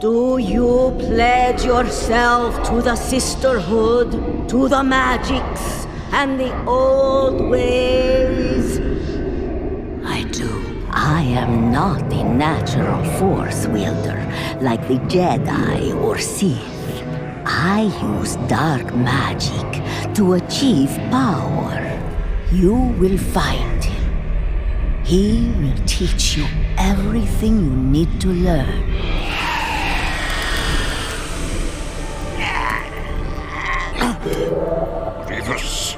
Do you pledge yourself to the sisterhood, to the magicks, and the old ways? I do. I am not a natural force wielder like the Jedi or Sith. I use dark magic to achieve power. You will find him. He will teach you everything you need to learn. Grievous,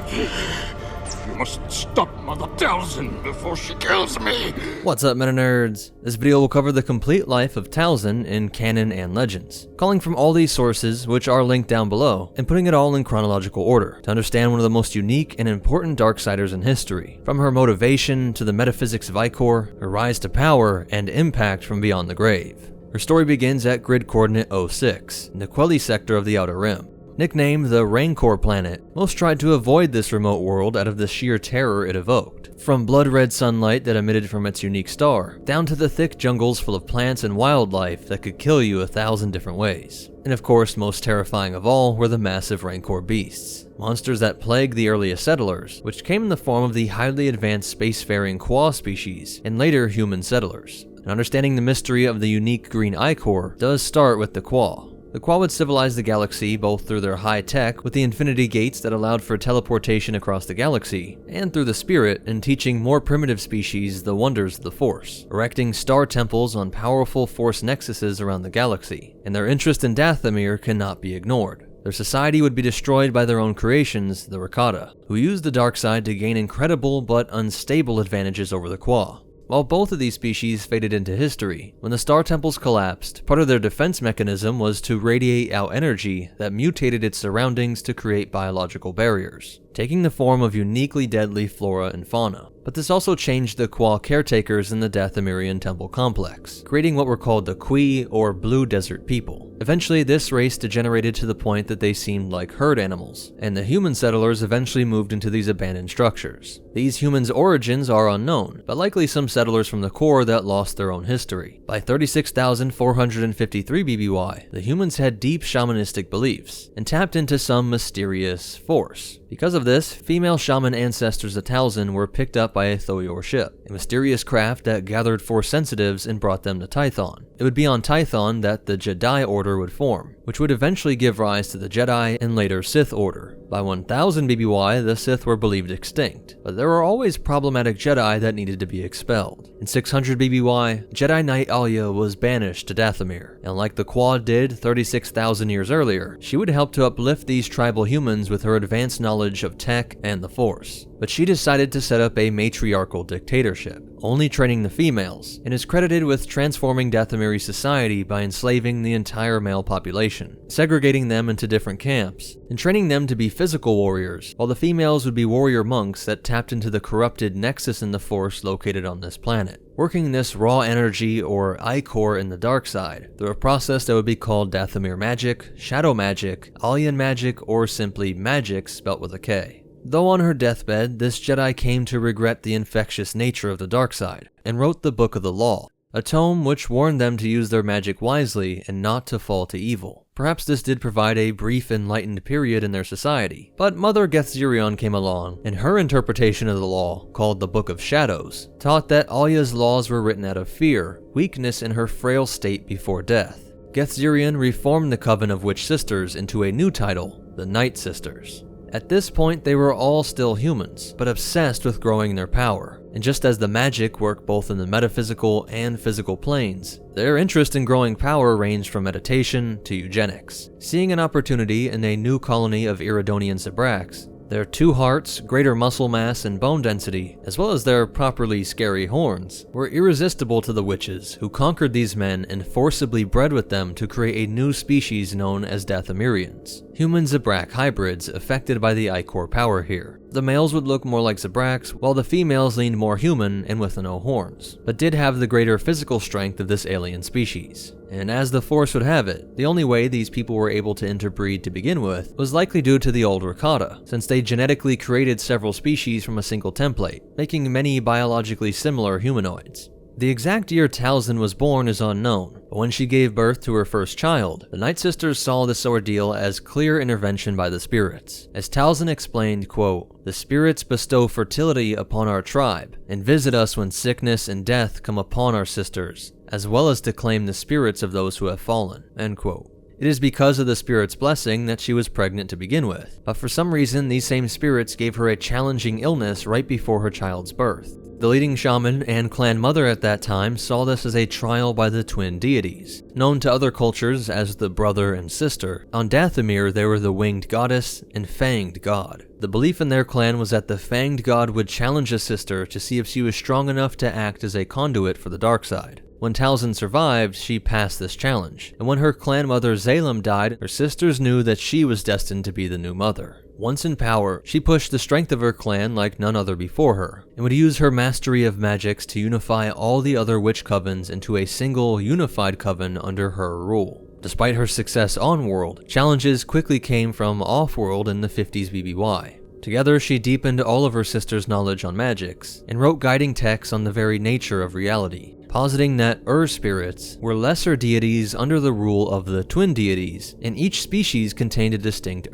you must stop Mother Talzin before she kills me. What's up, MetaNerds? This video will cover the complete life of Talzin in Canon and Legends, calling from all these sources, which are linked down below, and putting it all in chronological order to understand one of the most unique and important Darksiders in history, from her motivation to the metaphysics of Ichor, her rise to power, and impact from beyond the grave. Her story begins at grid coordinate 06, in the Quelly sector of the Outer Rim. Nicknamed the Rancor planet, most tried to avoid this remote world out of the sheer terror it evoked. From blood-red sunlight that emitted from its unique star, down to the thick jungles full of plants and wildlife that could kill you 1,000 different ways. And of course, most terrifying of all were the massive Rancor beasts, monsters that plagued the earliest settlers, which came in the form of the highly advanced spacefaring Quah species, and later human settlers. And understanding the mystery of the unique green Ichor does start with the Quah. The Quah would civilize the galaxy both through their high tech with the infinity gates that allowed for teleportation across the galaxy, and through the spirit in teaching more primitive species the wonders of the Force, erecting star temples on powerful Force nexuses around the galaxy, and their interest in Dathomir cannot be ignored. Their society would be destroyed by their own creations, the Rakata, who used the dark side to gain incredible but unstable advantages over the Quah. While both of these species faded into history, when the star temples collapsed, part of their defense mechanism was to radiate out energy that mutated its surroundings to create biological barriers, taking the form of uniquely deadly flora and fauna. But this also changed the Quah caretakers in the Dathomirian temple complex, creating what were called the Qui, or Blue Desert People. Eventually, this race degenerated to the point that they seemed like herd animals, and the human settlers eventually moved into these abandoned structures. These humans' origins are unknown, but likely some settlers from the core that lost their own history. By 36,453 BBY, the humans had deep shamanistic beliefs, and tapped into some mysterious force. Because of this, female shaman ancestors of Talzin were picked up by a Thoyor ship, a mysterious craft that gathered Force sensitives and brought them to Tython. It would be on Tython that the Jedi Order would form, which would eventually give rise to the Jedi and later Sith Order. By 1000 BBY, the Sith were believed extinct, but there were always problematic Jedi that needed to be expelled. In 600 BBY, Jedi Knight Alia was banished to Dathomir, and like the Quah did 36,000 years earlier, she would help to uplift these tribal humans with her advanced knowledge of tech and the Force. But she decided to set up a matriarchal dictatorship, only training the females, and is credited with transforming Dathomiri society by enslaving the entire male population, segregating them into different camps, and training them to be physical warriors, while the females would be warrior monks that tapped into the corrupted nexus in the Force located on this planet, working this raw energy or Ichor in the dark side through a process that would be called Dathomir magic, shadow magic, alien magic, or simply magicks spelt with a K. Though on her deathbed, this Jedi came to regret the infectious nature of the dark side, and wrote the Book of the Law, a tome which warned them to use their magic wisely and not to fall to evil. Perhaps this did provide a brief enlightened period in their society, but Mother Gerrera came along, and her interpretation of the law, called the Book of Shadows, taught that Alia's laws were written out of fear, weakness in her frail state before death. Gerrera reformed the Coven of Witch Sisters into a new title, the Nightsisters. At this point, they were all still humans, but obsessed with growing their power. And just as the magic worked both in the metaphysical and physical planes, their interest in growing power ranged from meditation to eugenics. Seeing an opportunity in a new colony of Iridonian Zabraks, their 2 hearts, greater muscle mass and bone density, as well as their properly scary horns, were irresistible to the witches, who conquered these men and forcibly bred with them to create a new species known as Dathomirians, human Zabrak hybrids affected by the Ichor power here. The males would look more like Zabraks, while the females leaned more human and with no horns, but did have the greater physical strength of this alien species. And as the Force would have it, the only way these people were able to interbreed to begin with was likely due to the old Rakata, since they genetically created several species from a single template, making many biologically similar humanoids. The exact year Talzin was born is unknown, but when she gave birth to her first child, the Nightsisters saw this ordeal as clear intervention by the spirits. As Talzin explained, quote, "The spirits bestow fertility upon our tribe, and visit us when sickness and death come upon our sisters, as well as to claim the spirits of those who have fallen," end quote. It is because of the spirit's blessing that she was pregnant to begin with, but for some reason these same spirits gave her a challenging illness right before her child's birth. The leading shaman and clan mother at that time saw this as a trial by the twin deities, known to other cultures as the brother and sister. On Dathomir, they were the winged goddess and fanged god. The belief in their clan was that the fanged god would challenge a sister to see if she was strong enough to act as a conduit for the dark side. When Talzin survived, she passed this challenge, and when her clan mother Zalem died, her sisters knew that she was destined to be the new mother. Once in power, she pushed the strength of her clan like none other before her, and would use her mastery of magics to unify all the other witch covens into a single unified coven under her rule. Despite her success on-world, challenges quickly came from off-world in the 50s BBY. Together, she deepened all of her sisters' knowledge on magics, and wrote guiding texts on the very nature of reality, positing that spirits were lesser deities under the rule of the twin deities, and each species contained a distinct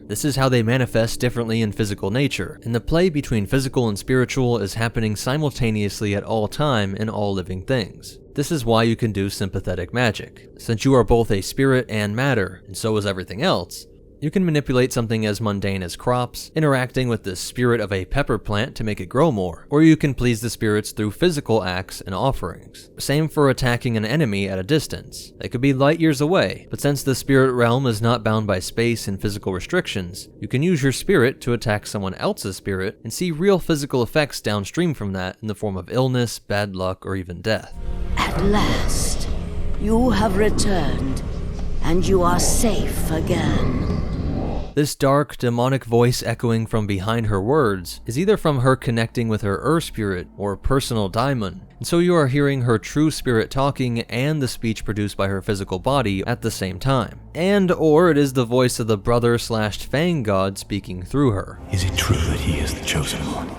This is how they manifest differently in physical nature, and the play between physical and spiritual is happening simultaneously at all time in all living things. This is why you can do sympathetic magic. Since you are both a spirit and matter, and so is everything else, you can manipulate something as mundane as crops, interacting with the spirit of a pepper plant to make it grow more, or you can please the spirits through physical acts and offerings. Same for attacking an enemy at a distance. They could be light years away, but since the spirit realm is not bound by space and physical restrictions, you can use your spirit to attack someone else's spirit and see real physical effects downstream from that in the form of illness, bad luck, or even death. At last, you have returned, and you are safe again. This dark, demonic voice echoing from behind her words is either from her connecting with her spirit or personal daimon, and so you are hearing her true spirit talking and the speech produced by her physical body at the same time. Or it is the voice of the brother/fang god speaking through her. Is it true that he is the chosen one?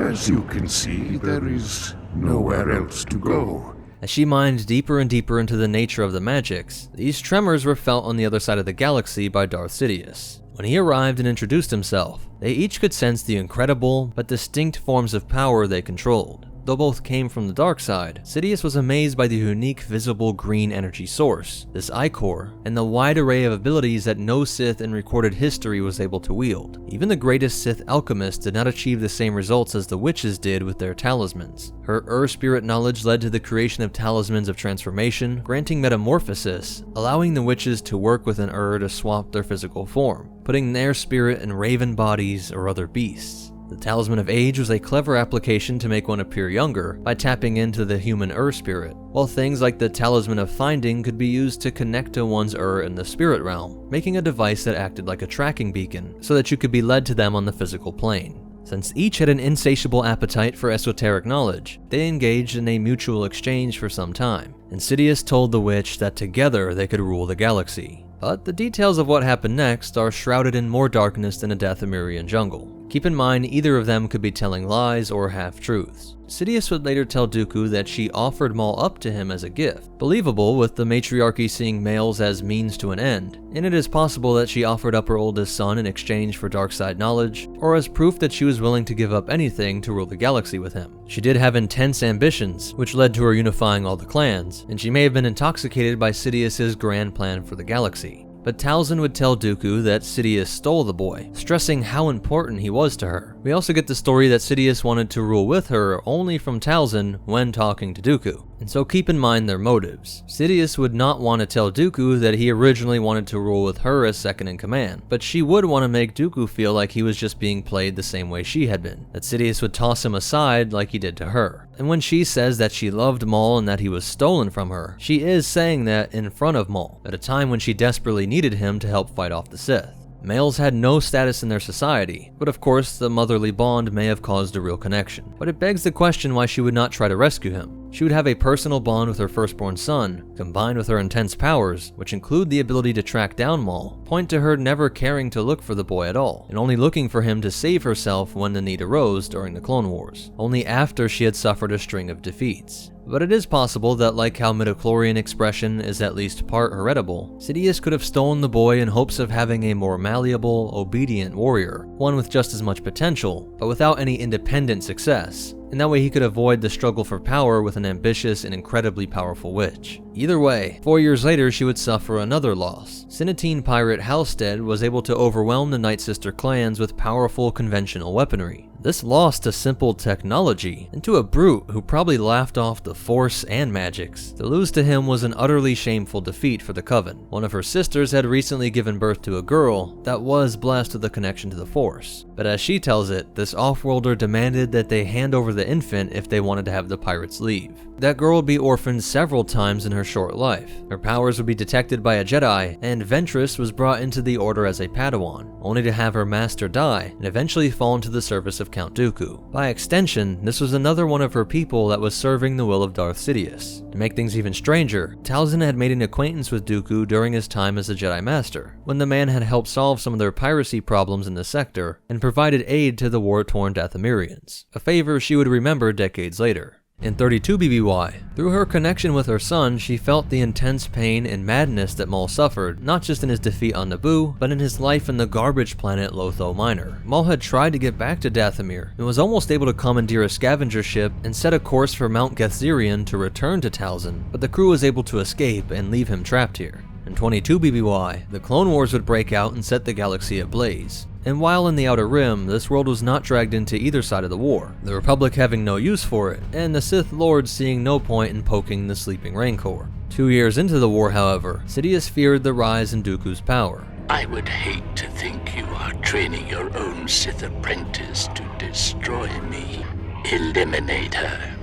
As you can see, there is nowhere else to go. As she mined deeper and deeper into the nature of the magics, these tremors were felt on the other side of the galaxy by Darth Sidious. When he arrived and introduced himself, they each could sense the incredible but distinct forms of power they controlled. Though both came from the dark side, Sidious was amazed by the unique visible green energy source, this Ichor, and the wide array of abilities that no Sith in recorded history was able to wield. Even the greatest Sith alchemists did not achieve the same results as the witches did with their talismans. Her spirit knowledge led to the creation of talismans of transformation, granting metamorphosis, allowing the witches to work with an to swap their physical form, putting their spirit in raven bodies or other beasts. The Talisman of Age was a clever application to make one appear younger by tapping into the human spirit, while things like the Talisman of Finding could be used to connect to one's in the spirit realm, making a device that acted like a tracking beacon so that you could be led to them on the physical plane. Since each had an insatiable appetite for esoteric knowledge, they engaged in a mutual exchange for some time, and Sidious told the witch that together they could rule the galaxy. But the details of what happened next are shrouded in more darkness than a Dathomirian jungle. Keep in mind, either of them could be telling lies or half-truths. Sidious would later tell Dooku that she offered Maul up to him as a gift, believable with the matriarchy seeing males as means to an end, and it is possible that she offered up her oldest son in exchange for dark side knowledge, or as proof that she was willing to give up anything to rule the galaxy with him. She did have intense ambitions, which led to her unifying all the clans, and she may have been intoxicated by Sidious's grand plan for the galaxy. But Talzin would tell Dooku that Sidious stole the boy, stressing how important he was to her. We also get the story that Sidious wanted to rule with her only from Talzin when talking to Dooku, and so keep in mind their motives. Sidious would not want to tell Dooku that he originally wanted to rule with her as second in command, but she would want to make Dooku feel like he was just being played the same way she had been, that Sidious would toss him aside like he did to her. And when she says that she loved Maul and that he was stolen from her, she is saying that in front of Maul, at a time when she desperately needed him to help fight off the Sith. Males had no status in their society, but of course the motherly bond may have caused a real connection. But it begs the question why she would not try to rescue him. She would have a personal bond with her firstborn son, combined with her intense powers, which include the ability to track down Maul, point to her never caring to look for the boy at all, and only looking for him to save herself when the need arose during the Clone Wars, only after she had suffered a string of defeats. But it is possible that, like how midichlorian expression is at least part heritable, Sidious could have stolen the boy in hopes of having a more malleable, obedient warrior, one with just as much potential, but without any independent success, and that way he could avoid the struggle for power with an ambitious and incredibly powerful witch. Either way, 4 years later she would suffer another loss. Sinatine pirate Halstead was able to overwhelm the Nightsister clans with powerful conventional weaponry. This loss to simple technology, and to a brute who probably laughed off the Force and magics. To lose to him was an utterly shameful defeat for the Coven. One of her sisters had recently given birth to a girl that was blessed with a connection to the Force. But as she tells it, this off-worlder demanded that they hand over the infant if they wanted to have the pirates leave. That girl would be orphaned several times in her short life. Her powers would be detected by a Jedi, and Ventress was brought into the Order as a Padawan, only to have her master die and eventually fall into the service of Count Dooku. By extension, this was another one of her people that was serving the will of Darth Sidious. To make things even stranger, Talzin had made an acquaintance with Dooku during his time as a Jedi Master, when the man had helped solve some of their piracy problems in the sector and provided aid to the war-torn Dathomirians, a favor she would remember decades later. In 32 BBY, through her connection with her son, she felt the intense pain and madness that Maul suffered, not just in his defeat on Naboo, but in his life in the garbage planet Lotho Minor. Maul had tried to get back to Dathomir, and was almost able to commandeer a scavenger ship and set a course for Mount Gethzerian to return to Talzin, but the crew was able to escape and leave him trapped here. In 22 BBY, the Clone Wars would break out and set the galaxy ablaze. And while in the Outer Rim, this world was not dragged into either side of the war, the Republic having no use for it, and the Sith Lords seeing no point in poking the sleeping Rancor. 2 years into the war, however, Sidious feared the rise in Dooku's power. I would hate to think you are training your own Sith apprentice to destroy me. Eliminate her.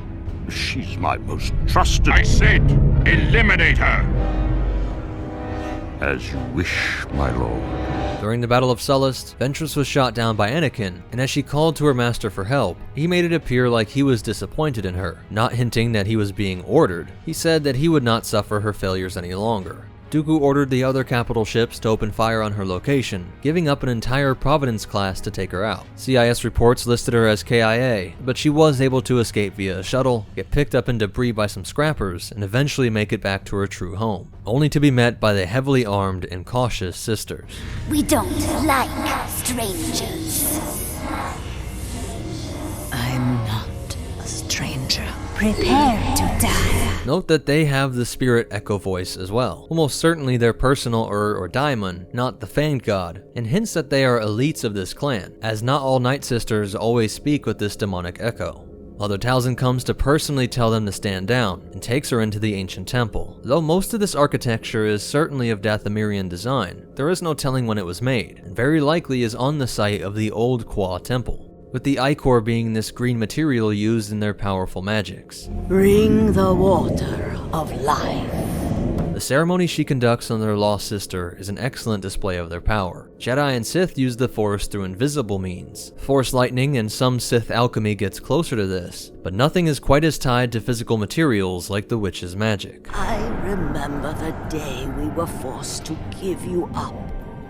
She's my most trusted. I said, eliminate her! As you wish, my lord. During the Battle of Sullust, Ventress was shot down by Anakin, and as she called to her master for help, he made it appear like he was disappointed in her, not hinting that he was being ordered. He said that he would not suffer her failures any longer. Dooku ordered the other capital ships to open fire on her location, giving up an entire Providence class to take her out. CIS reports listed her as KIA, but she was able to escape via a shuttle, get picked up in debris by some scrappers, and eventually make it back to her true home, only to be met by the heavily armed and cautious sisters. We don't like strangers. I'm not a stranger. Prepare to die. Note that they have the spirit echo voice as well, almost certainly their personal or daimon, not the Fanged God, and hints that they are elites of this clan, as not all Nightsisters always speak with this demonic echo. Mother Talzin comes to personally tell them to stand down, and takes her into the ancient temple. Though most of this architecture is certainly of Dathomirian design, there is no telling when it was made, and very likely is on the site of the old Kwa temple, with the Ichor being this green material used in their powerful magics. Bring the water of life. The ceremony she conducts on their lost sister is an excellent display of their power. Jedi and Sith use the Force through invisible means. Force lightning and some Sith alchemy gets closer to this, but nothing is quite as tied to physical materials like the witch's magic. I remember the day we were forced to give you up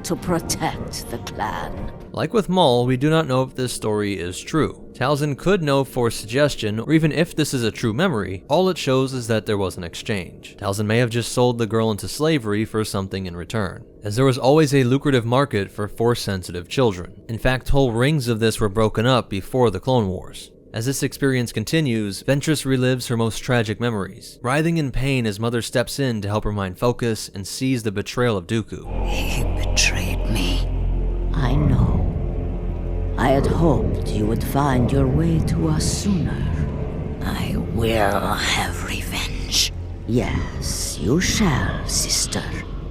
to protect the clan. Like with Maul, we do not know if this story is true. Talzin could know Force suggestion, or even if this is a true memory, all it shows is that there was an exchange. Talzin may have just sold the girl into slavery for something in return, as there was always a lucrative market for Force-sensitive children. In fact, whole rings of this were broken up before the Clone Wars. As this experience continues, Ventress relives her most tragic memories, writhing in pain as Mother steps in to help her mind focus and sees the betrayal of Dooku. He betrayed me. I know. I had hoped you would find your way to us sooner. I will have revenge. Yes, you shall, sister.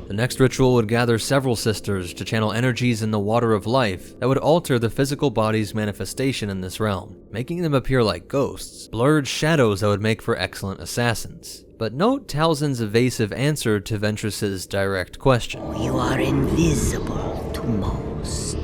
The next ritual would gather several sisters to channel energies in the water of life that would alter the physical body's manifestation in this realm, making them appear like ghosts, blurred shadows that would make for excellent assassins. But note Talzin's evasive answer to Ventress's direct question. You are invisible to most.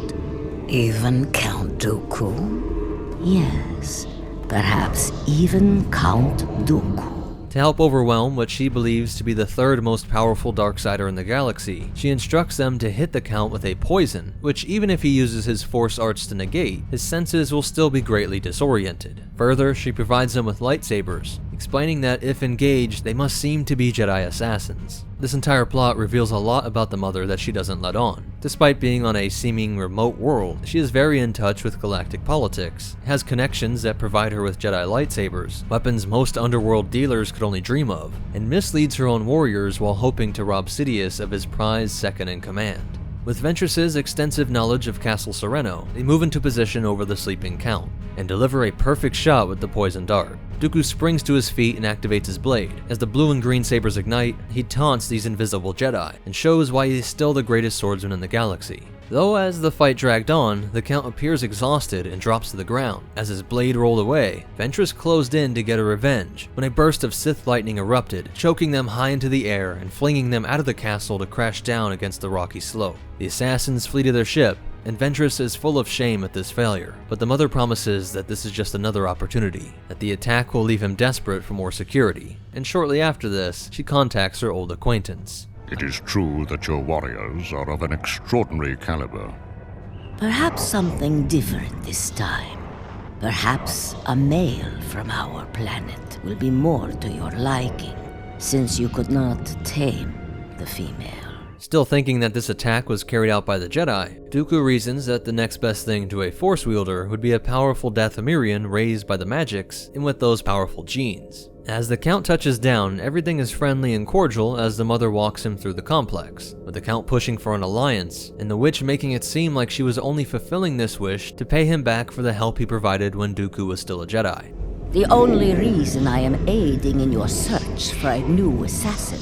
Even Count Dooku? Yes, perhaps even Count Dooku. To help overwhelm what she believes to be the third most powerful Darksider in the galaxy, she instructs them to hit the Count with a poison, which even if he uses his Force arts to negate, his senses will still be greatly disoriented. Further, she provides them with lightsabers, explaining that if engaged, they must seem to be Jedi assassins. This entire plot reveals a lot about the Mother that she doesn't let on. Despite being on a seeming remote world, she is very in touch with galactic politics, has connections that provide her with Jedi lightsabers, weapons most underworld dealers could only dream of, and misleads her own warriors while hoping to rob Sidious of his prized second-in-command. With Ventress's extensive knowledge of Castle Sereno, they move into position over the sleeping Count, and deliver a perfect shot with the poison dart. Dooku springs to his feet and activates his blade. As the blue and green sabers ignite, he taunts these invisible Jedi, and shows why he is still the greatest swordsman in the galaxy. Though as the fight dragged on, the Count appears exhausted and drops to the ground. As his blade rolled away, Ventress closed in to get her revenge, when a burst of Sith lightning erupted, choking them high into the air and flinging them out of the castle to crash down against the rocky slope. The assassins flee to their ship, and Ventress is full of shame at this failure, but the Mother promises that this is just another opportunity, that the attack will leave him desperate for more security, and shortly after this, she contacts her old acquaintance. It is true that your warriors are of an extraordinary caliber. Perhaps something different this time. Perhaps a male from our planet will be more to your liking, since you could not tame the female. Still thinking that this attack was carried out by the Jedi, Dooku reasons that the next best thing to a Force wielder would be a powerful Dathomirian raised by the magicks and with those powerful genes. As the Count touches down, everything is friendly and cordial as the Mother walks him through the complex, with the Count pushing for an alliance, and the Witch making it seem like she was only fulfilling this wish to pay him back for the help he provided when Dooku was still a Jedi. The only reason I am aiding in your search for a new assassin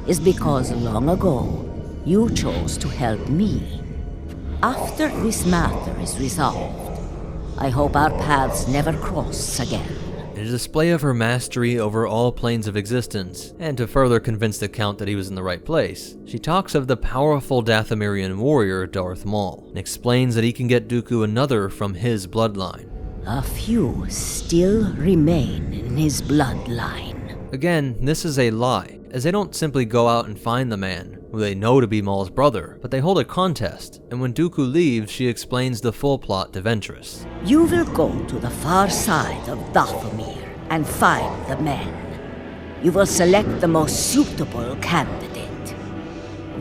is because long ago, you chose to help me. After this matter is resolved, I hope our paths never cross again. In a display of her mastery over all planes of existence, and to further convince the Count that he was in the right place, she talks of the powerful Dathomirian warrior Darth Maul, and explains that he can get Dooku another from his bloodline. A few still remain in his bloodline. Again, this is a lie, as they don't simply go out and find the man, who they know to be Maul's brother, but they hold a contest, and when Dooku leaves, she explains the full plot to Ventress. You will go to the far side of Dathomir and find the men. You will select the most suitable candidate,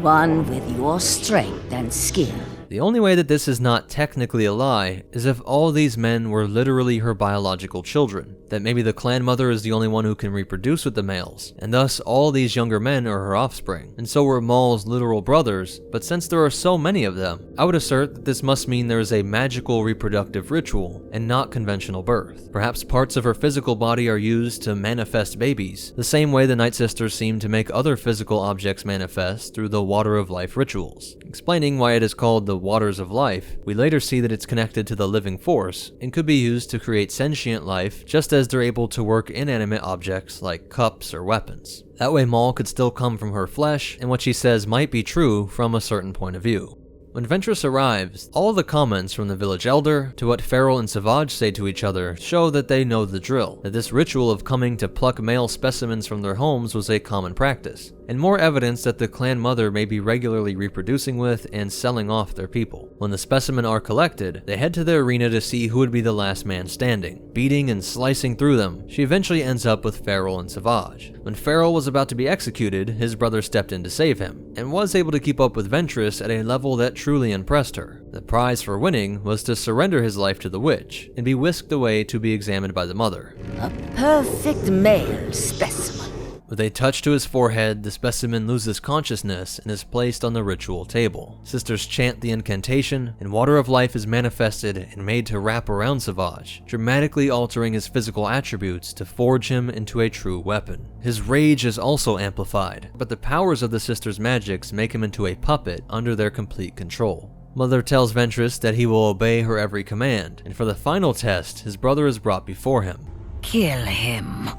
one with your strength and skill. The only way that this is not technically a lie is if all these men were literally her biological children, that maybe the clan mother is the only one who can reproduce with the males, and thus all these younger men are her offspring, and so were Maul's literal brothers, but since there are so many of them, I would assert that this must mean there is a magical reproductive ritual, and not conventional birth. Perhaps parts of her physical body are used to manifest babies, the same way the Nightsisters seem to make other physical objects manifest through the Water of Life rituals. Explaining why it is called the Waters of Life, we later see that it's connected to the living force, and could be used to create sentient life, just as they're able to work inanimate objects like cups or weapons. That way Maul could still come from her flesh, and what she says might be true from a certain point of view. When Ventress arrives, all of the comments from the village elder to what Farrell and Savage say to each other show that they know the drill, that this ritual of coming to pluck male specimens from their homes was a common practice, and more evidence that the clan mother may be regularly reproducing with and selling off their people. When the specimen are collected, they head to the arena to see who would be the last man standing. Beating and slicing through them, she eventually ends up with Farrell and Savage. When Farrell was about to be executed, his brother stepped in to save him, and was able to keep up with Ventress at a level that truly impressed her. The prize for winning was to surrender his life to the witch, and be whisked away to be examined by the mother. A perfect male specimen. With a touch to his forehead, the specimen loses consciousness and is placed on the ritual table. Sisters chant the incantation, and Water of Life is manifested and made to wrap around Savage, dramatically altering his physical attributes to forge him into a true weapon. His rage is also amplified, but the powers of the sisters' magics make him into a puppet under their complete control. Mother tells Ventress that he will obey her every command, and for the final test, his brother is brought before him. Kill him.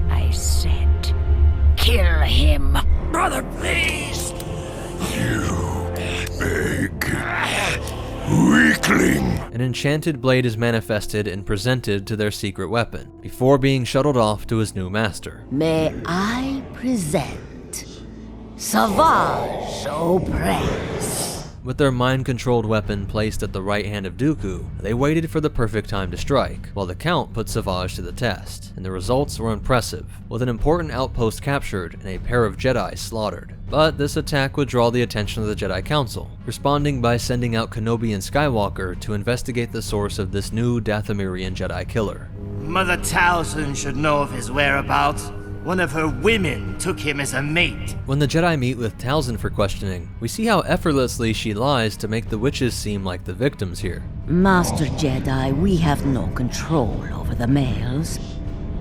I said, kill him. Brother, please! You weakling! An enchanted blade is manifested and presented to their secret weapon, before being shuttled off to his new master. May I present Savage Opress. With their mind-controlled weapon placed at the right hand of Dooku, they waited for the perfect time to strike, while the Count put Savage to the test, and the results were impressive, with an important outpost captured and a pair of Jedi slaughtered. But this attack would draw the attention of the Jedi Council, responding by sending out Kenobi and Skywalker to investigate the source of this new Dathomirian Jedi killer. Mother Talzin should know of his whereabouts. One of her women took him as a mate. When the Jedi meet with Talzin for questioning, we see how effortlessly she lies to make the witches seem like the victims here. Master Jedi, we have no control over the males.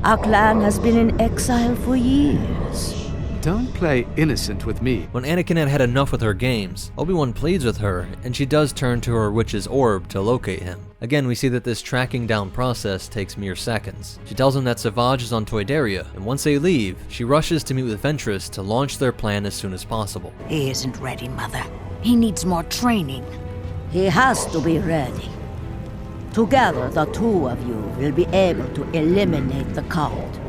Our clan has been in exile for years. Don't play innocent with me. When Anakin had had enough with her games, Obi-Wan pleads with her, and she does turn to her witch's orb to locate him. Again, we see that this tracking down process takes mere seconds. She tells him that Savage is on Toydaria, and once they leave, she rushes to meet with Ventress to launch their plan as soon as possible. He isn't ready, Mother. He needs more training. He has to be ready. Together, the two of you will be able to eliminate the cult.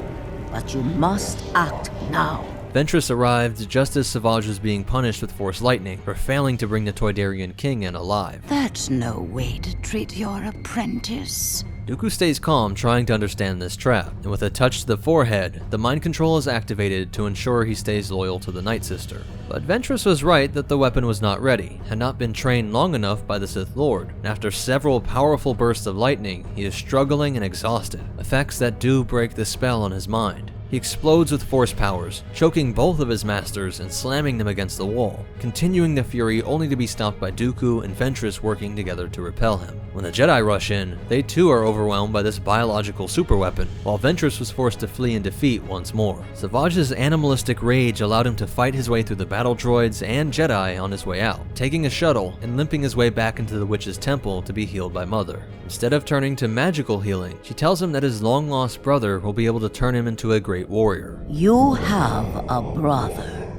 But you must act now. Ventress arrived just as Savage was being punished with Force Lightning for failing to bring the Toydarian king in alive. That's no way to treat your apprentice. Dooku stays calm, trying to understand this trap, and with a touch to the forehead, the mind control is activated to ensure he stays loyal to the Nightsister. But Ventress was right that the weapon was not ready, had not been trained long enough by the Sith Lord, and after several powerful bursts of lightning, he is struggling and exhausted, effects that do break the spell on his mind. He explodes with force powers, choking both of his masters and slamming them against the wall, continuing the fury only to be stopped by Dooku and Ventress working together to repel him. When the Jedi rush in, they too are overwhelmed by this biological superweapon, while Ventress was forced to flee in defeat once more. Savage's animalistic rage allowed him to fight his way through the battle droids and Jedi on his way out, taking a shuttle and limping his way back into the witch's temple to be healed by Mother. Instead of turning to magical healing, she tells him that his long-lost brother will be able to turn him into a great warrior. You have a brother.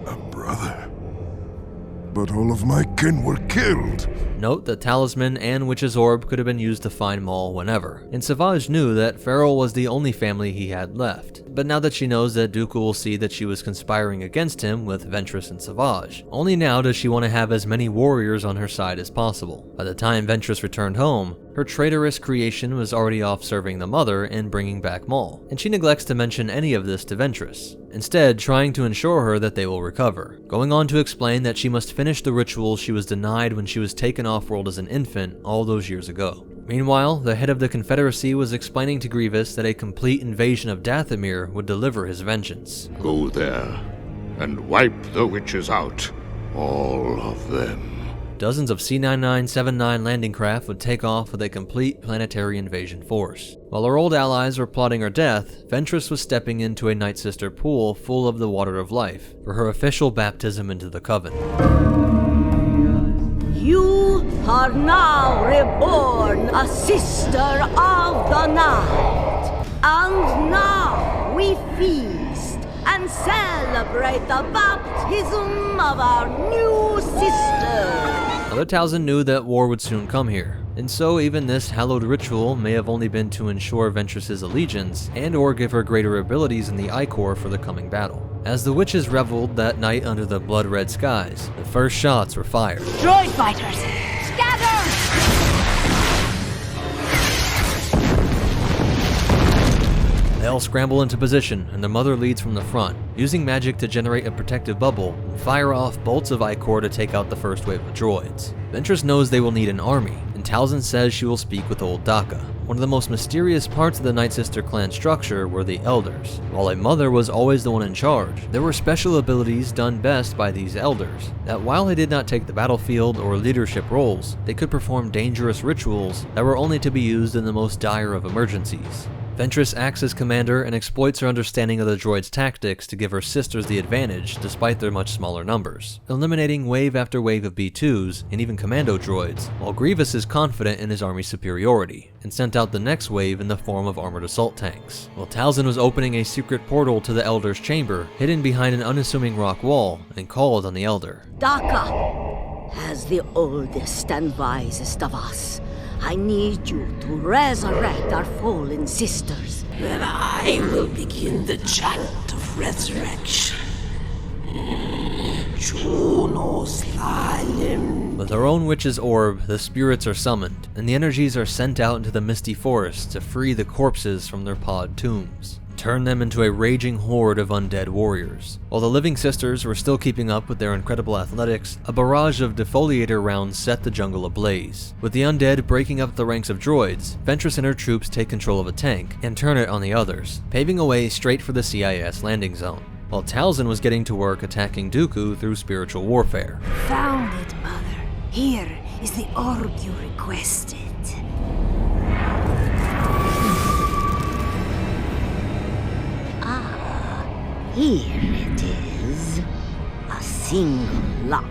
A brother? But all of my kin were killed. Note that Talisman and Witch's Orb could have been used to find Maul whenever, and Savage knew that Farrell was the only family he had left. But now that she knows that Dooku will see that she was conspiring against him with Ventress and Savage, only now does she want to have as many warriors on her side as possible. By the time Ventress returned home, her traitorous creation was already off serving the Mother and bringing back Maul, and she neglects to mention any of this to Ventress, instead trying to ensure her that they will recover, going on to explain that she must finish the ritual she was denied when she was taken off-world as an infant all those years ago. Meanwhile, the head of the Confederacy was explaining to Grievous that a complete invasion of Dathomir would deliver his vengeance. Go there and wipe the witches out, all of them. Dozens of C-9979 landing craft would take off with a complete planetary invasion force. While her old allies were plotting her death, Ventress was stepping into a Nightsister pool full of the water of life for her official baptism into the Coven. You are now reborn a sister of the night. And now we feast and celebrate the baptism of our new sister. Mother Talzin knew that war would soon come here, and so even this hallowed ritual may have only been to ensure Ventress's allegiance and or give her greater abilities in the Ichor for the coming battle. As the witches reveled that night under the blood-red skies, the first shots were fired. Droid fighters, scatter! They all scramble into position, and the Mother leads from the front, using magic to generate a protective bubble and fire off bolts of Ichor to take out the first wave of droids. Ventress knows they will need an army, and Talzin says she will speak with old Daka. One of the most mysterious parts of the Nightsister clan structure were the Elders. While a Mother was always the one in charge, there were special abilities done best by these Elders, that while they did not take the battlefield or leadership roles, they could perform dangerous rituals that were only to be used in the most dire of emergencies. Ventress acts as commander and exploits her understanding of the droids' tactics to give her sisters the advantage despite their much smaller numbers, eliminating wave after wave of B-2s and even commando droids, while Grievous is confident in his army's superiority and sent out the next wave in the form of armored assault tanks, while Talzin was opening a secret portal to the Elder's chamber hidden behind an unassuming rock wall and called on the Elder. Daka, as the oldest and wisest of us, I need you to resurrect our fallen sisters. Then I will begin the chant of resurrection. With her own witch's orb, the spirits are summoned, and the energies are sent out into the misty forest to free the corpses from their pod tombs, turn them into a raging horde of undead warriors. While the living sisters were still keeping up with their incredible athletics, a barrage of defoliator rounds set the jungle ablaze. With the undead breaking up the ranks of droids, Ventress and her troops take control of a tank and turn it on the others, paving a way straight for the CIS landing zone, while Talzin was getting to work attacking Dooku through spiritual warfare. Found it, Mother. Here is the orb you requested. Here it is. A single lock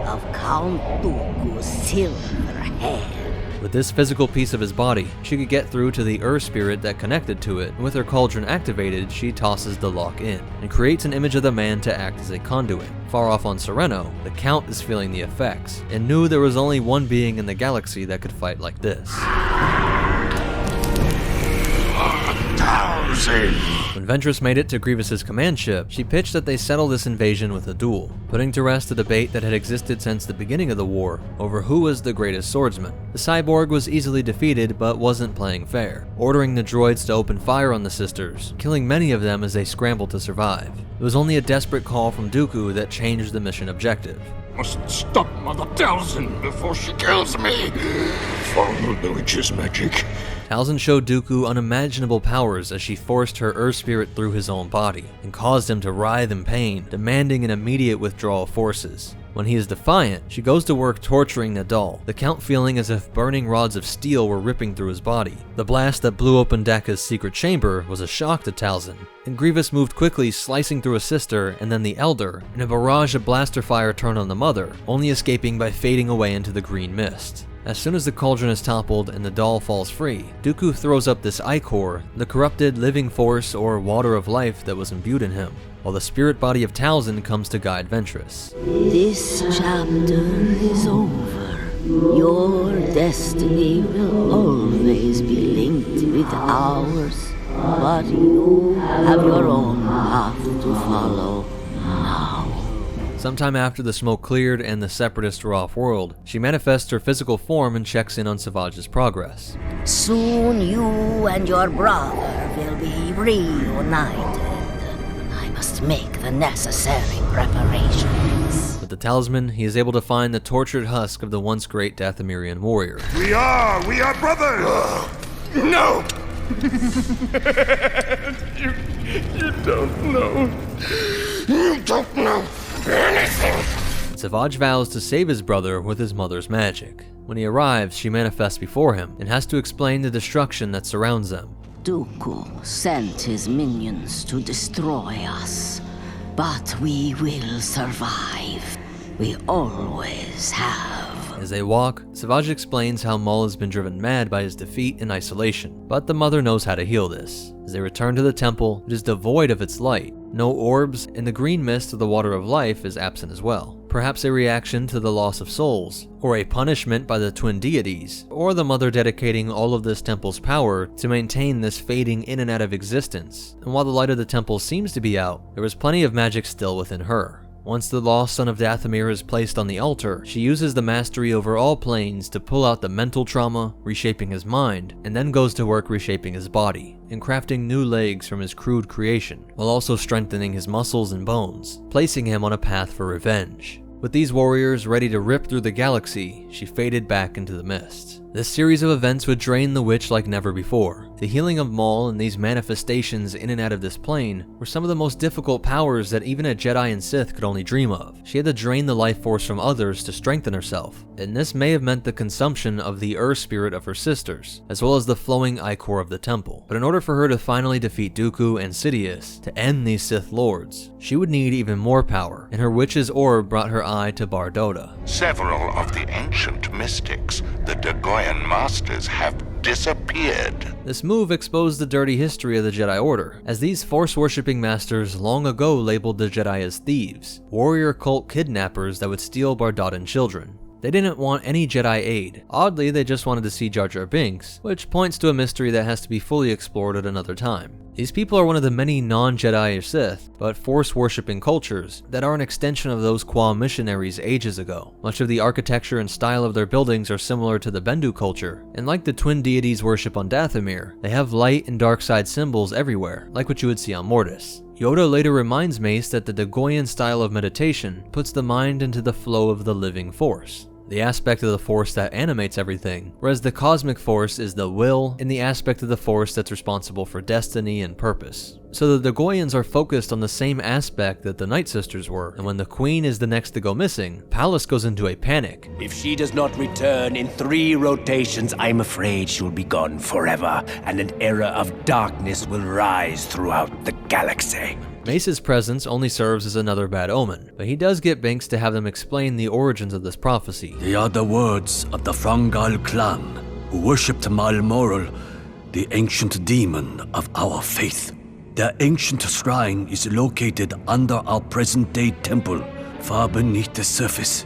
of Count Dooku's silver hair. With this physical piece of his body, she could get through to the spirit that connected to it, and with her cauldron activated, she tosses the lock in, and creates an image of the man to act as a conduit. Far off on Sereno, the Count is feeling the effects, and knew there was only one being in the galaxy that could fight like this. When Ventress made it to Grievous's command ship, she pitched that they settle this invasion with a duel, putting to rest a debate that had existed since the beginning of the war over who was the greatest swordsman. The cyborg was easily defeated but wasn't playing fair, ordering the droids to open fire on the sisters, killing many of them as they scrambled to survive. It was only a desperate call from Dooku that changed the mission objective. Must stop Mother Talzin before she kills me. Follow the witch's magic. Talzin showed Dooku unimaginable powers as she forced her spirit through his own body, and caused him to writhe in pain, demanding an immediate withdrawal of forces. When he is defiant, she goes to work torturing Nidal, the Count feeling as if burning rods of steel were ripping through his body. The blast that blew open Dakka's secret chamber was a shock to Talzin, and Grievous moved quickly, slicing through a sister and then the Elder, and a barrage of blaster fire turned on the Mother, only escaping by fading away into the green mist. As soon as the cauldron is toppled and the doll falls free, Dooku throws up this Ichor, the corrupted living force or water of life that was imbued in him, while the spirit body of Talzin comes to guide Ventress. This chapter is over. Your destiny will always be linked with ours, but you have your own path to follow now. Sometime after the smoke cleared and the Separatists were off-world, she manifests her physical form and checks in on Savage's progress. Soon you and your brother will be reunited. I must make the necessary preparations. With the talisman, he is able to find the tortured husk of the once great Dathomirian warrior. We are brothers! No! You don't know. You don't know anything. Savage vows to save his brother with his mother's magic. When he arrives, she manifests before him and has to explain the destruction that surrounds them. Dooku sent his minions to destroy us, but we will survive. We always have. As they walk, Savage explains how Maul has been driven mad by his defeat in isolation, but the Mother knows how to heal this. As they return to the temple, it is devoid of its light. No orbs, and the green mist of the water of life is absent as well. Perhaps a reaction to the loss of souls, or a punishment by the twin deities, or the Mother dedicating all of this temple's power to maintain this fading in and out of existence. And while the light of the temple seems to be out, there is plenty of magic still within her. Once the lost son of Dathomir is placed on the altar, she uses the mastery over all planes to pull out the mental trauma, reshaping his mind, and then goes to work reshaping his body, and crafting new legs from his crude creation, while also strengthening his muscles and bones, placing him on a path for revenge. With these warriors ready to rip through the galaxy, she faded back into the mist. This series of events would drain the witch like never before. The healing of Maul and these manifestations in and out of this plane were some of the most difficult powers that even a Jedi and Sith could only dream of. She had to drain the life force from others to strengthen herself, and this may have meant the consumption of the spirit of her sisters, as well as the flowing Ichor of the temple. But in order for her to finally defeat Dooku and Sidious, to end these Sith lords, she would need even more power, and her witch's orb brought her eye to Bardotta. Several of the ancient mystics, the Dagoyan masters, have disappeared. This move exposed the dirty history of the Jedi Order, as these Force-worshipping masters long ago labeled the Jedi as thieves, warrior cult kidnappers that would steal Bardotta children. They didn't want any Jedi aid. Oddly, they just wanted to see Jar Jar Binks, which points to a mystery that has to be fully explored at another time. These people are one of the many non-Jedi or Sith, but Force-worshipping cultures that are an extension of those Qua missionaries ages ago. Much of the architecture and style of their buildings are similar to the Bendu culture, and like the twin deities worship on Dathomir, they have light and dark side symbols everywhere, like what you would see on Mortis. Yoda later reminds Mace that the Dagoyan style of meditation puts the mind into the flow of the living Force, the aspect of the Force that animates everything, whereas the cosmic Force is the will and the aspect of the Force that's responsible for destiny and purpose. So the Dagoyans are focused on the same aspect that the Nightsisters were, and when the Queen is the next to go missing, Pallas goes into a panic. If she does not return in 3 rotations, I'm afraid she'll be gone forever, and an era of darkness will rise throughout the galaxy. Mace's presence only serves as another bad omen, but he does get Binks to have them explain the origins of this prophecy. They are the words of the Frangal clan, who worshipped Maul, the ancient demon of our faith. The ancient shrine is located under our present-day temple, far beneath the surface.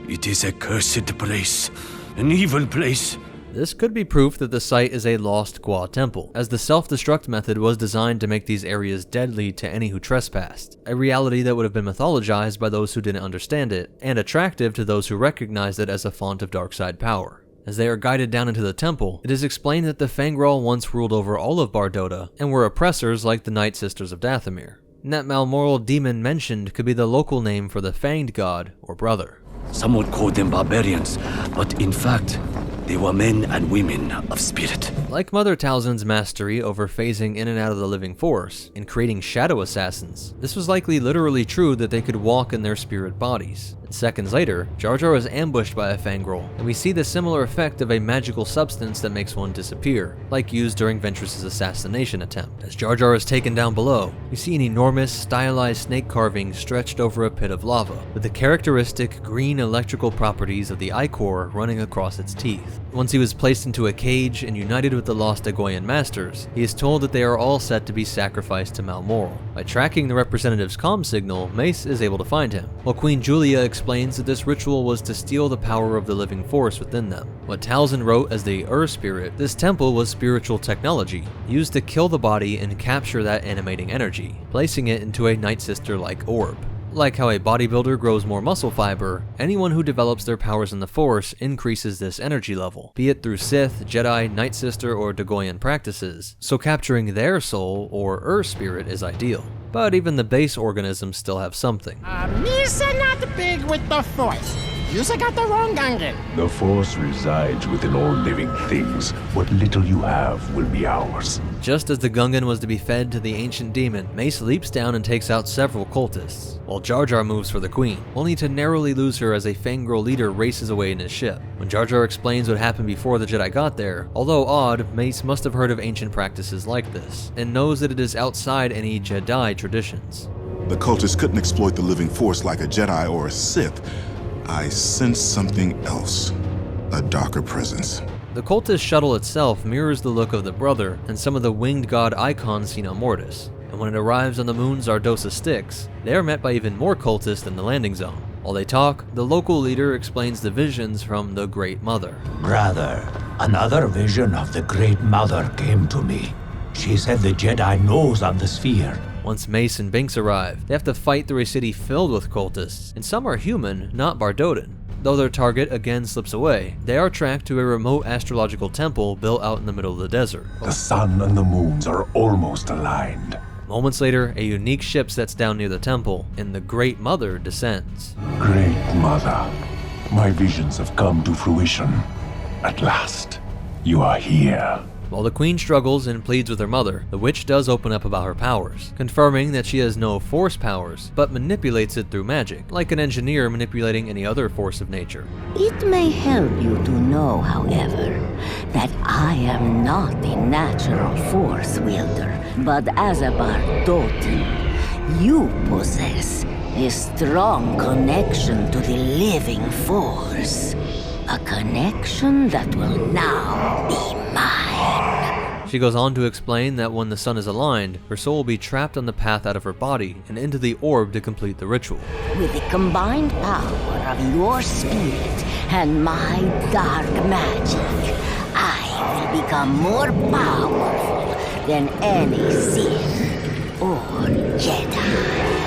It is a cursed place, an evil place. This could be proof that the site is a lost Qua temple, as the self-destruct method was designed to make these areas deadly to any who trespassed, a reality that would have been mythologized by those who didn't understand it, and attractive to those who recognized it as a font of dark side power. As they are guided down into the temple, it is explained that the Fangral once ruled over all of Bardotta, and were oppressors like the Nightsisters of Dathomir. And that malmoral demon mentioned could be the local name for the Fanged God, or brother. Some would call them barbarians, but in fact, they were men and women of spirit. Like Mother Talzin's mastery over phasing in and out of the living Force, and creating shadow assassins, this was likely literally true that they could walk in their spirit bodies. And seconds later, Jar Jar is ambushed by a Fangral, and we see the similar effect of a magical substance that makes one disappear, like used during Ventress' assassination attempt. As Jar Jar is taken down below, we see an enormous, stylized snake carving stretched over a pit of lava, with the characteristic green electrical properties of the Ichor running across its teeth. Once he was placed into a cage and united with the lost Dagoyan masters, he is told that they are all set to be sacrificed to Malmoral. By tracking the representative's comm signal, Mace is able to find him, while Queen Julia explains that this ritual was to steal the power of the living Force within them. What Talzin wrote as the Spirit, this temple was spiritual technology, used to kill the body and capture that animating energy, placing it into a Nightsister-like orb. Like how a bodybuilder grows more muscle fiber, anyone who develops their powers in the Force increases this energy level, be it through Sith, Jedi, Nightsister, or Dagoyan practices, so capturing their soul, or Spirit, is ideal. But even the base organisms still have something. Me's not big with the Force. You've got the wrong Gungan. The Force resides within all living things. What little you have will be ours. Just as the Gungan was to be fed to the ancient demon, Mace leaps down and takes out several cultists, while Jar Jar moves for the Queen, only to narrowly lose her as a Fangirl leader races away in his ship. When Jar Jar explains what happened before the Jedi got there, although odd, Mace must have heard of ancient practices like this, and knows that it is outside any Jedi traditions. The cultists couldn't exploit the living Force like a Jedi or a Sith. I sense something else, a darker presence. The cultist shuttle itself mirrors the look of the brother and some of the winged god icons seen on Mortis, and when it arrives on the moon Zardosa Styx, they are met by even more cultists in the landing zone. While they talk, the local leader explains the visions from the Great Mother. Brother, another vision of the Great Mother came to me. She said the Jedi knows of the sphere. Once Mace and Binks arrive, they have to fight through a city filled with cultists, and some are human, not Bardottan. Though their target again slips away, they are tracked to a remote astrological temple built out in the middle of the desert. The sun and the moons are almost aligned. Moments later, a unique ship sets down near the temple, and the Great Mother descends. Great Mother, my visions have come to fruition. At last, you are here. While the Queen struggles and pleads with her mother, the witch does open up about her powers, confirming that she has no Force powers, but manipulates it through magic, like an engineer manipulating any other force of nature. It may help you to know, however, that I am not a natural Force wielder, but as a Bardottan, you possess a strong connection to the living Force. A connection that will now be mine. She goes on to explain that when the sun is aligned, her soul will be trapped on the path out of her body and into the orb to complete the ritual. With the combined power of your spirit and my dark magic, I will become more powerful than any Sith or Jedi.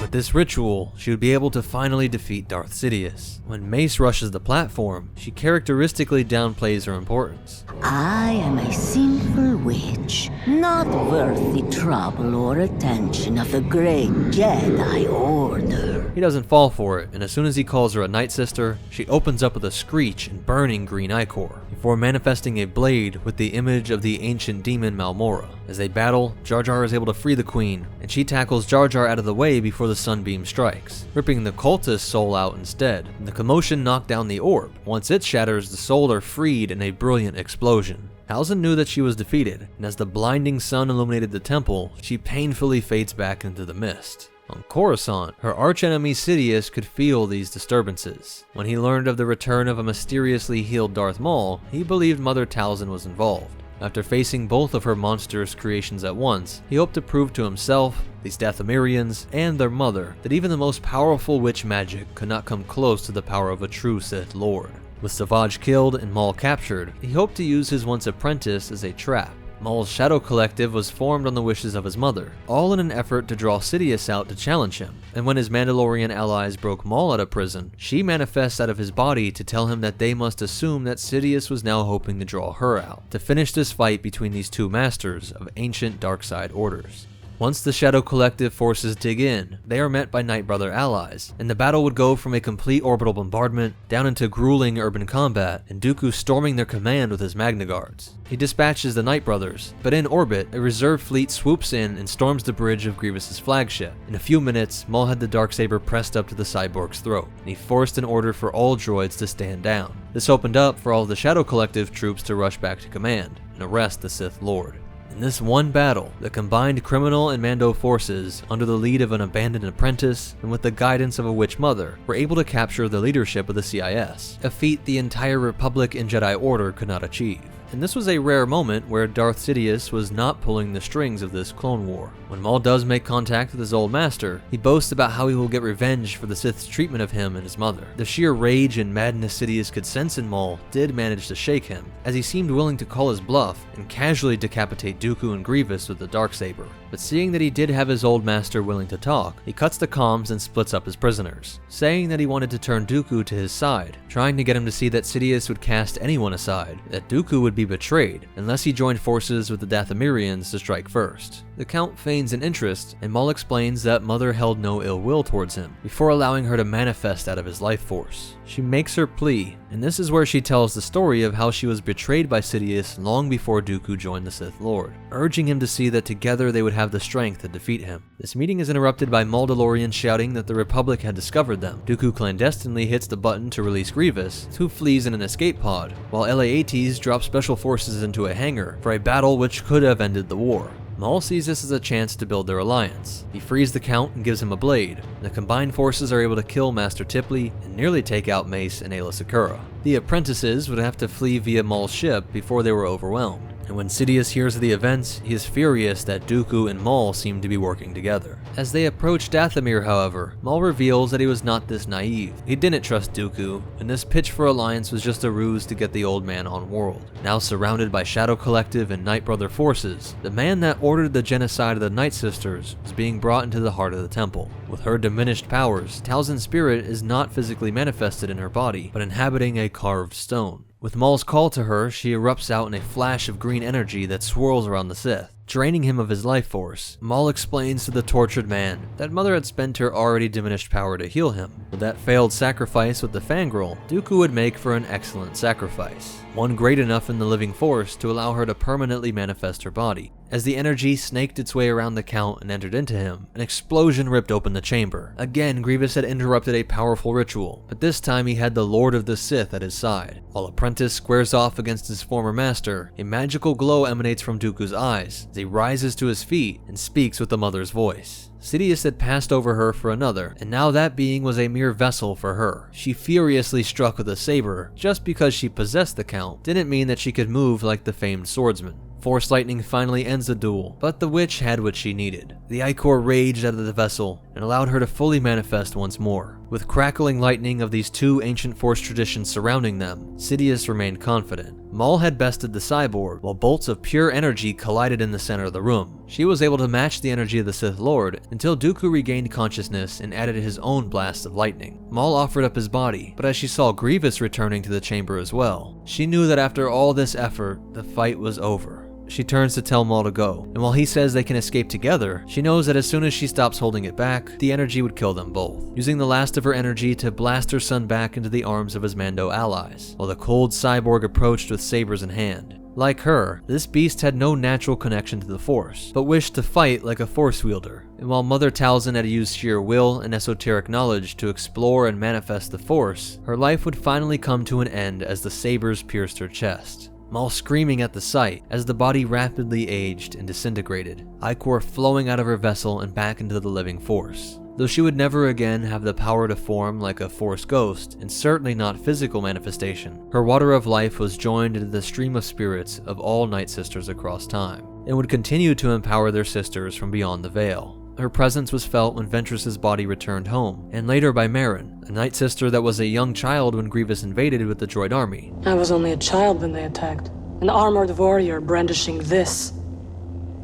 With this ritual, she would be able to finally defeat Darth Sidious. When Mace rushes the platform, she characteristically downplays her importance. I am a sinful witch, not worth the trouble or attention of the great Jedi Order. He doesn't fall for it, and as soon as he calls her a Nightsister, she opens up with a screech and burning green Ichor, before manifesting a blade with the image of the ancient demon Malmora. As they battle, Jar Jar is able to free the queen, and she tackles Jar Jar out of the way before the sunbeam strikes, ripping the cultist's soul out instead. The commotion knocked down the orb. Once it shatters, the souls are freed in a brilliant explosion. Talzin knew that she was defeated, and as the blinding sun illuminated the temple, she painfully fades back into the mist. On Coruscant, her archenemy Sidious could feel these disturbances. When he learned of the return of a mysteriously healed Darth Maul, he believed Mother Talzin was involved. After facing both of her monstrous creations at once, he hoped to prove to himself, these Dathomirians, and their mother that even the most powerful witch magic could not come close to the power of a true Sith Lord. With Savage killed and Maul captured, he hoped to use his once apprentice as a trap. Maul's Shadow Collective was formed on the wishes of his mother, all in an effort to draw Sidious out to challenge him. And when his Mandalorian allies broke Maul out of prison, she manifests out of his body to tell him that they must assume that Sidious was now hoping to draw her out, to finish this fight between these two masters of ancient dark side orders. Once the Shadow Collective forces dig in, they are met by Night Brother allies, and the battle would go from a complete orbital bombardment down into grueling urban combat, and Dooku storming their command with his Magna Guards. He dispatches the Night Brothers, but in orbit, a reserve fleet swoops in and storms the bridge of Grievous's flagship. In a few minutes, Maul had the Darksaber pressed up to the cyborg's throat, and he forced an order for all droids to stand down. This opened up for all of the Shadow Collective troops to rush back to command and arrest the Sith Lord. In this one battle, the combined criminal and Mando forces, under the lead of an abandoned apprentice and with the guidance of a witch mother, were able to capture the leadership of the CIS, a feat the entire Republic and Jedi Order could not achieve. And this was a rare moment where Darth Sidious was not pulling the strings of this clone war. When Maul does make contact with his old master, he boasts about how he will get revenge for the Sith's treatment of him and his mother. The sheer rage and madness Sidious could sense in Maul did manage to shake him, as he seemed willing to call his bluff and casually decapitate Dooku and Grievous with the Darksaber. But seeing that he did have his old master willing to talk, he cuts the comms and splits up his prisoners, saying that he wanted to turn Dooku to his side, trying to get him to see that Sidious would cast anyone aside, that Dooku would be betrayed unless he joined forces with the Dathomirians to strike first. The Count feigns an interest, and Maul explains that Mother held no ill will towards him, before allowing her to manifest out of his life force. She makes her plea, and this is where she tells the story of how she was betrayed by Sidious long before Dooku joined the Sith Lord, urging him to see that together they would have the strength to defeat him. This meeting is interrupted by Mandalorians shouting that the Republic had discovered them. Dooku clandestinely hits the button to release Grievous, who flees in an escape pod, while LAATs drop special forces into a hangar for a battle which could have ended the war. Maul sees this as a chance to build their alliance. He frees the Count and gives him a blade. The combined forces are able to kill Master Tipley and nearly take out Mace and Aayla Secura. The apprentices would have to flee via Maul's ship before they were overwhelmed. And when Sidious hears of the events, he is furious that Dooku and Maul seem to be working together. As they approach Dathomir, however, Maul reveals that he was not this naive. He didn't trust Dooku, and this pitch for alliance was just a ruse to get the old man on world. Now surrounded by Shadow Collective and Night Brother forces, the man that ordered the genocide of the Nightsisters was being brought into the heart of the temple. With her diminished powers, Talzin's spirit is not physically manifested in her body, but inhabiting a carved stone. With Maul's call to her, she erupts out in a flash of green energy that swirls around the Sith, draining him of his life force. Maul explains to the tortured man that Mother had spent her already diminished power to heal him. With that failed sacrifice with the Fangirl, Dooku would make for an excellent sacrifice, one great enough in the living force to allow her to permanently manifest her body. As the energy snaked its way around the Count and entered into him, an explosion ripped open the chamber. Again, Grievous had interrupted a powerful ritual, but this time he had the Lord of the Sith at his side. While Apprentice squares off against his former master, a magical glow emanates from Dooku's eyes as he rises to his feet and speaks with the Mother's voice. Sidious had passed over her for another, and now that being was a mere vessel for her. She furiously struck with a saber. Just because she possessed the Count didn't mean that she could move like the famed swordsman. Force lightning finally ends the duel, but the witch had what she needed. The Ichor raged out of the vessel and allowed her to fully manifest once more. With crackling lightning of these two ancient Force traditions surrounding them, Sidious remained confident. Maul had bested the cyborg, while bolts of pure energy collided in the center of the room. She was able to match the energy of the Sith Lord until Dooku regained consciousness and added his own blast of lightning. Maul offered up his body, but as she saw Grievous returning to the chamber as well, she knew that after all this effort, the fight was over. She turns to tell Maul to go, and while he says they can escape together, she knows that as soon as she stops holding it back, the energy would kill them both, using the last of her energy to blast her son back into the arms of his Mando allies, while the cold cyborg approached with sabers in hand. Like her, this beast had no natural connection to the Force, but wished to fight like a Force wielder, and while Mother Talzin had used sheer will and esoteric knowledge to explore and manifest the Force, her life would finally come to an end as the sabers pierced her chest. Maul screaming at the sight as the body rapidly aged and disintegrated, Ichor flowing out of her vessel and back into the living Force. Though she would never again have the power to form like a Force ghost, and certainly not physical manifestation, her water of life was joined into the stream of spirits of all Nightsisters across time, and would continue to empower their sisters from beyond the veil. Her presence was felt when Ventress's body returned home, and later by Merrin, a Nightsister that was a young child when Grievous invaded with the droid army. I was only a child when they attacked. An armored warrior brandishing this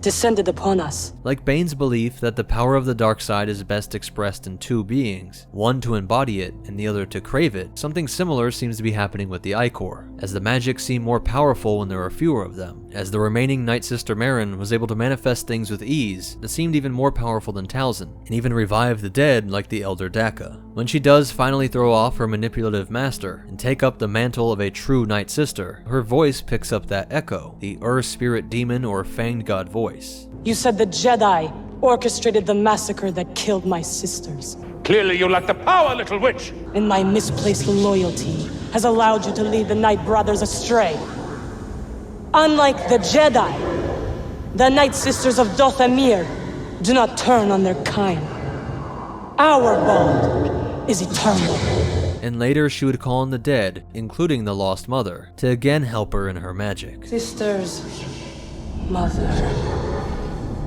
descended upon us. Like Bane's belief that the power of the dark side is best expressed in two beings, one to embody it and the other to crave it, something similar seems to be happening with the Ichor, as the magic seem more powerful when there are fewer of them. As the remaining Nightsister Merrin was able to manifest things with ease that seemed even more powerful than Talzin, and even revive the dead like the Elder Daka. When she does finally throw off her manipulative master and take up the mantle of a true Nightsister, her voice picks up that echo, the Spirit Demon or Fanged God voice. You said the Jedi orchestrated the massacre that killed my sisters. Clearly you lack the power, little witch! And my misplaced loyalty has allowed you to lead the Night Brothers astray. Unlike the Jedi, the Nightsisters of Dathomir do not turn on their kind. Our bond is eternal. And later she would call on the dead, including the lost mother, to again help her in her magic. Sisters, Mother,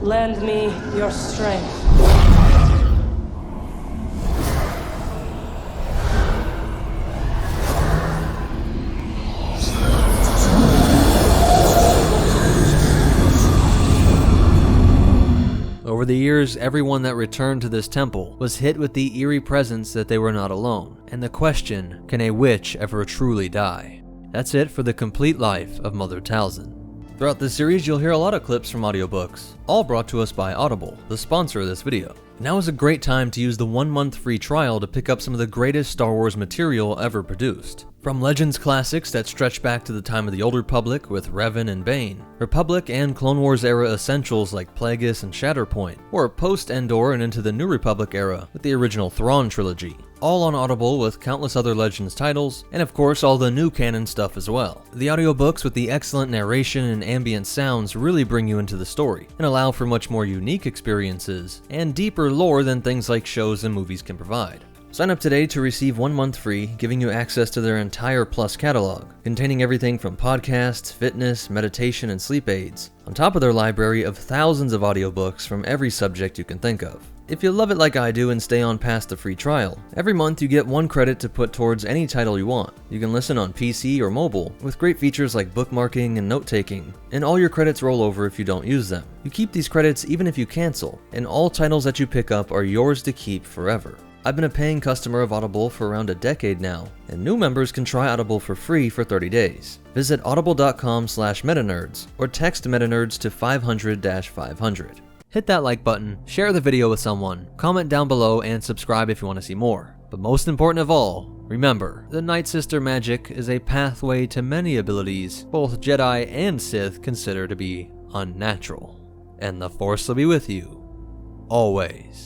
lend me your strength. Over the years, everyone that returned to this temple was hit with the eerie presence that they were not alone, and the question, can a witch ever truly die? That's it for the complete life of Mother Talzin. Throughout this series, you'll hear a lot of clips from audiobooks, all brought to us by Audible, the sponsor of this video. Now is a great time to use the 1-month free trial to pick up some of the greatest Star Wars material ever produced. From Legends classics that stretch back to the time of the Old Republic with Revan and Bane, Republic and Clone Wars era essentials like Plagueis and Shatterpoint, or post-Andor and into the New Republic era with the original Thrawn trilogy. All on Audible with countless other Legends titles, and of course all the new canon stuff as well. The audiobooks with the excellent narration and ambient sounds really bring you into the story, and allow for much more unique experiences, and deeper lore than things like shows and movies can provide. Sign up today to receive 1 month free, giving you access to their entire Plus catalog, containing everything from podcasts, fitness, meditation, and sleep aids, on top of their library of thousands of audiobooks from every subject you can think of. If you love it like I do and stay on past the free trial, every month you get 1 credit to put towards any title you want. You can listen on PC or mobile, with great features like bookmarking and note-taking, and all your credits roll over if you don't use them. You keep these credits even if you cancel, and all titles that you pick up are yours to keep forever. I've been a paying customer of Audible for around a decade now, and new members can try Audible for free for 30 days. Visit audible.com/MetaNerdz or text MetaNerdz to 500-500. Hit that like button, share the video with someone, comment down below, and subscribe if you want to see more. But most important of all, remember, the Nightsister magic is a pathway to many abilities both Jedi and Sith consider to be unnatural. And the Force will be with you, always.